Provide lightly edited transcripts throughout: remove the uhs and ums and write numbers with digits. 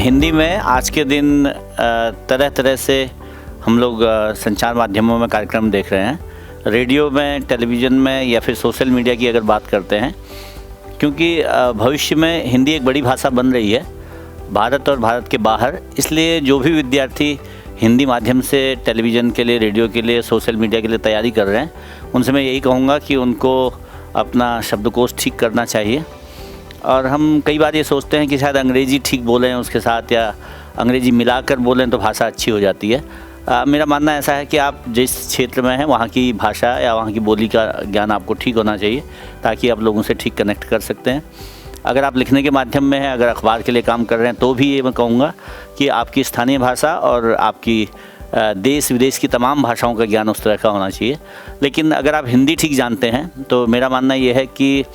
हिंदी में आज के दिन तरह तरह से हम लोग संचार माध्यमों में कार्यक्रम देख रहे हैं, रेडियो में, टेलीविज़न में या फिर सोशल मीडिया की अगर बात करते हैं, क्योंकि भविष्य में हिंदी एक बड़ी भाषा बन रही है भारत और भारत के बाहर। इसलिए जो भी विद्यार्थी हिंदी माध्यम से टेलीविज़न के लिए, रेडियो के लिए, सोशल मीडिया के लिए तैयारी कर रहे हैं, उनसे मैं यही कहूँगा कि उनको अपना शब्दकोश ठीक करना चाहिए। और हम कई बार ये सोचते हैं कि शायद अंग्रेज़ी ठीक बोलें उसके साथ, या अंग्रेज़ी मिलाकर बोलें तो भाषा अच्छी हो जाती है। मेरा मानना ऐसा है कि आप जिस क्षेत्र में हैं वहाँ की भाषा या वहाँ की बोली का ज्ञान आपको ठीक होना चाहिए, ताकि आप लोगों से ठीक कनेक्ट कर सकते हैं। अगर आप लिखने के माध्यम में हैं, अगर अखबार के लिए काम कर रहे हैं, तो भी ये मैं कहूँगा कि आपकी स्थानीय भाषा और आपकी देश विदेश की तमाम भाषाओं का ज्ञान उस तरह का होना चाहिए। लेकिन अगर आप हिंदी ठीक जानते हैं तो मेरा मानना ये है कि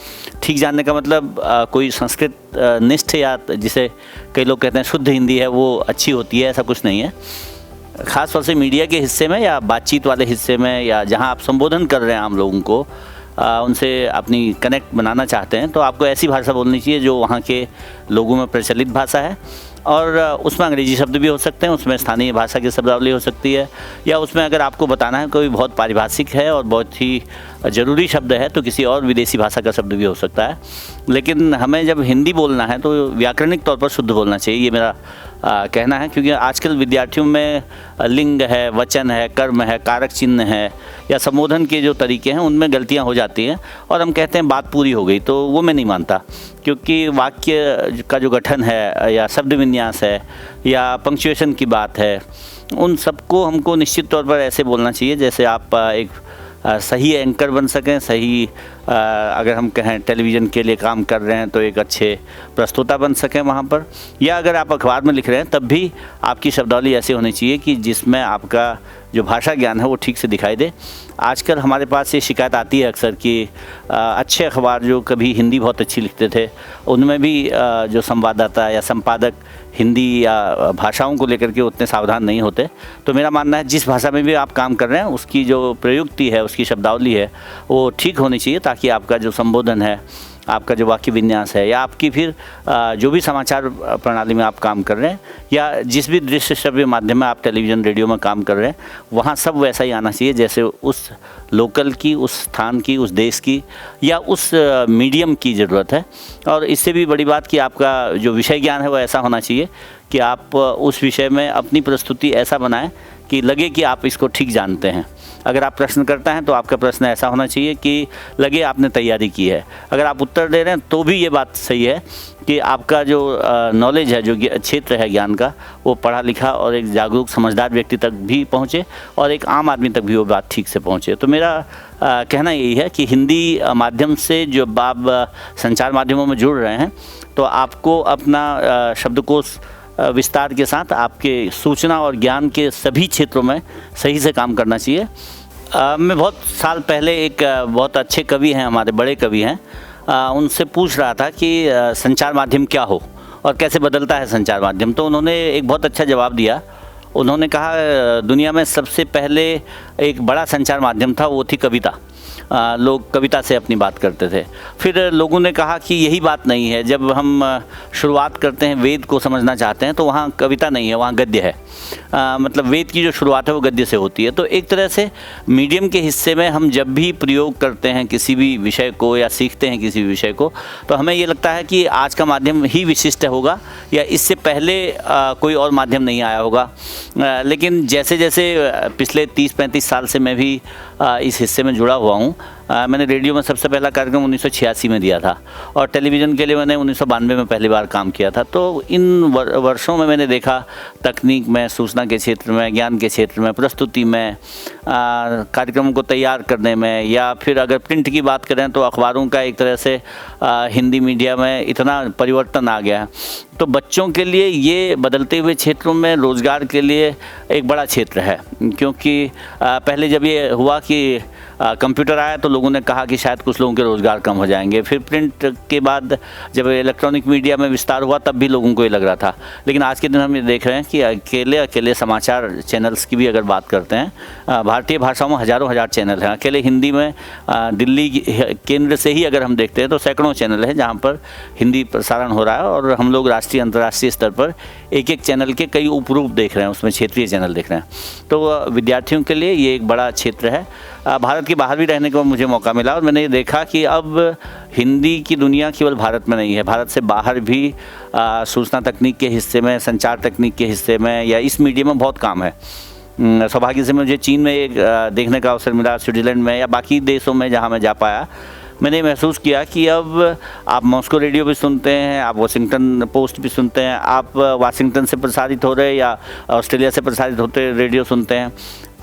ठीक जानने का मतलब कोई संस्कृत निष्ठ या जिसे कई लोग कहते हैं शुद्ध हिंदी है वो अच्छी होती है, ऐसा कुछ नहीं है। ख़ास तौर से मीडिया के हिस्से में या बातचीत वाले हिस्से में, या जहां आप संबोधन कर रहे हैं आम लोगों को, उनसे अपनी कनेक्ट बनाना चाहते हैं, तो आपको ऐसी भाषा बोलनी चाहिए जो वहाँ के लोगों में प्रचलित भाषा है। और उसमें अंग्रेजी शब्द भी हो सकते हैं, उसमें स्थानीय भाषा की शब्दावली हो सकती है, या उसमें अगर आपको बताना है कोई बहुत पारिभाषिक है और बहुत ही ज़रूरी शब्द है तो किसी और विदेशी भाषा का शब्द भी हो सकता है। लेकिन हमें जब हिंदी बोलना है तो व्याकरणिक तौर पर शुद्ध बोलना चाहिए, ये मेरा कहना है। क्योंकि आजकल विद्यार्थियों में लिंग है, वचन है, कर्म है, कारक चिन्ह है, या संबोधन के जो तरीके हैं उनमें गलतियां हो जाती हैं और हम कहते हैं बात पूरी हो गई, तो वो मैं नहीं मानता। क्योंकि वाक्य का जो गठन है या शब्द विन्यास है या पंक्चुएशन की बात है, उन सबको हमको निश्चित तौर पर ऐसे बोलना चाहिए जैसे आप एक सही एंकर बन सकें, सही अगर हम कहें टेलीविज़न के लिए काम कर रहे हैं तो एक अच्छे प्रस्तोता बन सकें वहाँ पर, या अगर आप अखबार में लिख रहे हैं तब भी आपकी शब्दावली ऐसी होनी चाहिए कि जिसमें आपका जो भाषा ज्ञान है वो ठीक से दिखाई दे। आजकल हमारे पास ये शिकायत आती है अक्सर कि अच्छे अखबार जो कभी हिंदी बहुत अच्छी लिखते थे, उनमें भी जो संवाददाता या संपादक हिंदी या भाषाओं को लेकर के उतने सावधान नहीं होते। तो मेरा मानना है जिस भाषा में भी आप काम कर रहे हैं उसकी जो प्रयुक्ति है, उसकी शब्दावली है, वो ठीक होनी चाहिए, ताकि आपका जो संबोधन है, आपका जो वाक्य विन्यास है, या आपकी फिर जो भी समाचार प्रणाली में आप काम कर रहे हैं, या जिस भी दृश्य श्रव्य माध्यम में आप टेलीविज़न, रेडियो में काम कर रहे हैं, वहाँ सब वैसा ही आना चाहिए जैसे उस लोकल की, उस स्थान की, उस देश की या उस मीडियम की ज़रूरत है। और इससे भी बड़ी बात कि आपका जो विषय ज्ञान है वो ऐसा होना चाहिए कि आप उस विषय में अपनी प्रस्तुति ऐसा बनाएं कि लगे कि आप इसको ठीक जानते हैं। अगर आप प्रश्न करते हैं तो आपका प्रश्न ऐसा होना चाहिए कि लगे आपने तैयारी की है। अगर आप उत्तर दे रहे हैं तो भी ये बात सही है कि आपका जो नॉलेज है, जो क्षेत्र है ज्ञान का, वो पढ़ा लिखा और एक जागरूक समझदार व्यक्ति तक भी पहुँचे और एक आम आदमी तक भी वो बात ठीक से पहुँचे। तो मेरा कहना यही है कि हिंदी माध्यम से जो आप संचार माध्यमों में जुड़ रहे हैं, तो आपको अपना शब्दकोश विस्तार के साथ आपके सूचना और ज्ञान के सभी क्षेत्रों में सही से काम करना चाहिए। मैं बहुत साल पहले एक बहुत अच्छे कवि हैं, हमारे बड़े कवि हैं, उनसे पूछ रहा था कि संचार माध्यम क्या हो और कैसे बदलता है संचार माध्यम। तो उन्होंने एक बहुत अच्छा जवाब दिया। उन्होंने कहा दुनिया में सबसे पहले एक बड़ा संचार माध्यम था, वो थी कविता। लोग कविता से अपनी बात करते थे। फिर लोगों ने कहा कि यही बात नहीं है, जब हम शुरुआत करते हैं, वेद को समझना चाहते हैं, तो वहाँ कविता नहीं है, वहाँ गद्य है। मतलब वेद की जो शुरुआत है वो गद्य से होती है। तो एक तरह से मीडियम के हिस्से में हम जब भी प्रयोग करते हैं किसी भी विषय को या सीखते हैं किसी भी विषय को, तो हमें ये लगता है कि आज का माध्यम ही विशिष्ट होगा या इससे पहले कोई और माध्यम नहीं आया होगा। लेकिन जैसे जैसे पिछले 30-35 साल से मैं भी इस हिस्से में जुड़ा हुआ हूँ। मैंने रेडियो में सबसे पहला कार्यक्रम 1986 में दिया था और टेलीविज़न के लिए मैंने 1992 में पहली बार काम किया था। तो इन वर्षों में मैंने देखा तकनीक में, सूचना के क्षेत्र में, ज्ञान के क्षेत्र में, प्रस्तुति में, कार्यक्रमों को तैयार करने में, या फिर अगर प्रिंट की बात करें तो अखबारों का एक तरह से हिंदी मीडिया में इतना परिवर्तन आ गया है। तो बच्चों के लिए ये बदलते हुए क्षेत्रों में रोज़गार के लिए एक बड़ा क्षेत्र है। क्योंकि पहले जब ये हुआ कि कंप्यूटर आया तो लोगों ने कहा कि शायद कुछ लोगों के रोज़गार कम हो जाएंगे। फिर प्रिंट के बाद जब इलेक्ट्रॉनिक मीडिया में विस्तार हुआ तब भी लोगों को ये लग रहा था। लेकिन आज के दिन हम ये देख रहे हैं कि अकेले समाचार चैनल्स की भी अगर बात करते हैं, भारतीय भाषाओं में हज़ारों चैनल हैं। अकेले हिंदी में दिल्ली केंद्र से ही अगर हम देखते हैं तो सैकड़ों चैनल हैं जहाँ पर हिंदी प्रसारण हो रहा है, और हम लोग राष्ट्रीय अंतर्राष्ट्रीय स्तर पर एक एक चैनल के कई उपरूप देख रहे हैं, उसमें क्षेत्रीय चैनल देख रहे हैं। तो विद्यार्थियों के लिए ये एक बड़ा क्षेत्र है। भारत के बाहर भी रहने का मुझे मौका मिला और मैंने ये देखा कि अब हिंदी की दुनिया केवल भारत में नहीं है, भारत से बाहर भी सूचना तकनीक के हिस्से में, संचार तकनीक के हिस्से में या इस मीडिया में बहुत काम है। सौभाग्य से मुझे चीन में एक देखने का अवसर मिला, स्विट्ज़रलैंड में या बाकी देशों में जहाँ मैं जा पाया, मैंने महसूस किया कि अब आप मॉस्को रेडियो भी सुनते हैं, आप वाशिंगटन पोस्ट भी सुनते हैं, आप वाशिंगटन से प्रसारित हो रहे या ऑस्ट्रेलिया से प्रसारित होते रेडियो सुनते हैं,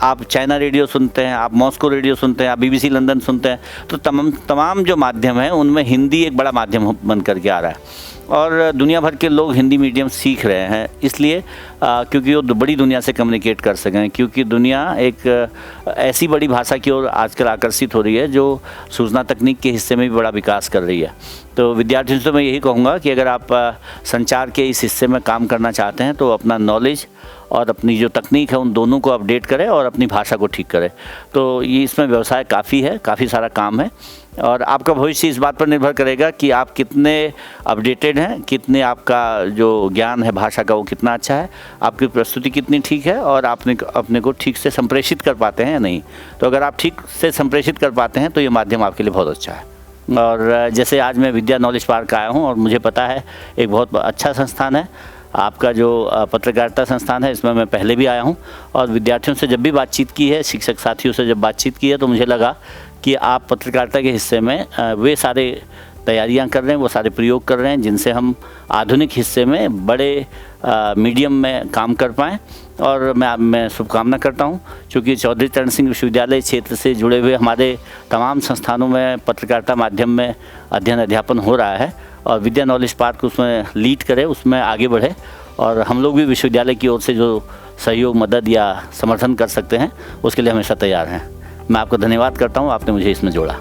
आप चाइना रेडियो सुनते हैं, आप मॉस्को रेडियो सुनते हैं, आप BBC लंदन सुनते हैं। तो तमाम जो माध्यम हैं उनमें हिंदी एक बड़ा माध्यम बन करके आ रहा है, और दुनिया भर के लोग हिंदी मीडियम सीख रहे हैं इसलिए क्योंकि वो बड़ी दुनिया से कम्युनिकेट कर सकें, क्योंकि दुनिया एक ऐसी बड़ी भाषा की ओर आजकल आकर्षित हो रही है जो सूचना तकनीक के हिस्से में भी बड़ा विकास कर रही है। तो विद्यार्थियों से मैं यही कहूँगा कि अगर आप संचार के इस हिस्से में काम करना चाहते हैं तो अपना नॉलेज और अपनी जो तकनीक है उन दोनों को अपडेट करें और अपनी भाषा को ठीक करें। तो ये इसमें व्यवसाय काफ़ी है, काफ़ी सारा काम है, और आपका भविष्य इस बात पर निर्भर करेगा कि आप कितने अपडेटेड हैं, कितने आपका जो ज्ञान है भाषा का वो कितना अच्छा है, आपकी प्रस्तुति कितनी ठीक है, और आपने अपने को ठीक से संप्रेषित कर पाते हैं या नहीं। तो अगर आप ठीक से संप्रेषित कर पाते हैं तो ये माध्यम आपके लिए बहुत अच्छा है। और जैसे आज मैं विद्या नॉलेज पार्क आया हूँ और मुझे पता है एक बहुत अच्छा संस्थान है आपका जो पत्रकारिता संस्थान है, इसमें मैं पहले भी आया हूँ, और विद्यार्थियों से जब भी बातचीत की है, शिक्षक साथियों से जब बातचीत की है, तो मुझे लगा कि आप पत्रकारिता के हिस्से में वे सारे तैयारियां कर रहे हैं, वो सारे प्रयोग कर रहे हैं जिनसे हम आधुनिक हिस्से में बड़े मीडियम में काम कर पाएँ। और मैं शुभकामना करता हूं, क्योंकि चौधरी चरण सिंह विश्वविद्यालय क्षेत्र से जुड़े हुए हमारे तमाम संस्थानों में पत्रकारिता माध्यम में अध्ययन अध्यापन हो रहा है, और विद्या नॉलेज पार्क उसमें लीड करे, उसमें आगे बढ़े, और हम लोग भी विश्वविद्यालय की ओर से जो सहयोग, मदद या समर्थन कर सकते हैं उसके लिए हमेशा तैयार हैं। मैं आपको धन्यवाद करता हूँ, आपने मुझे इसमें जोड़ा।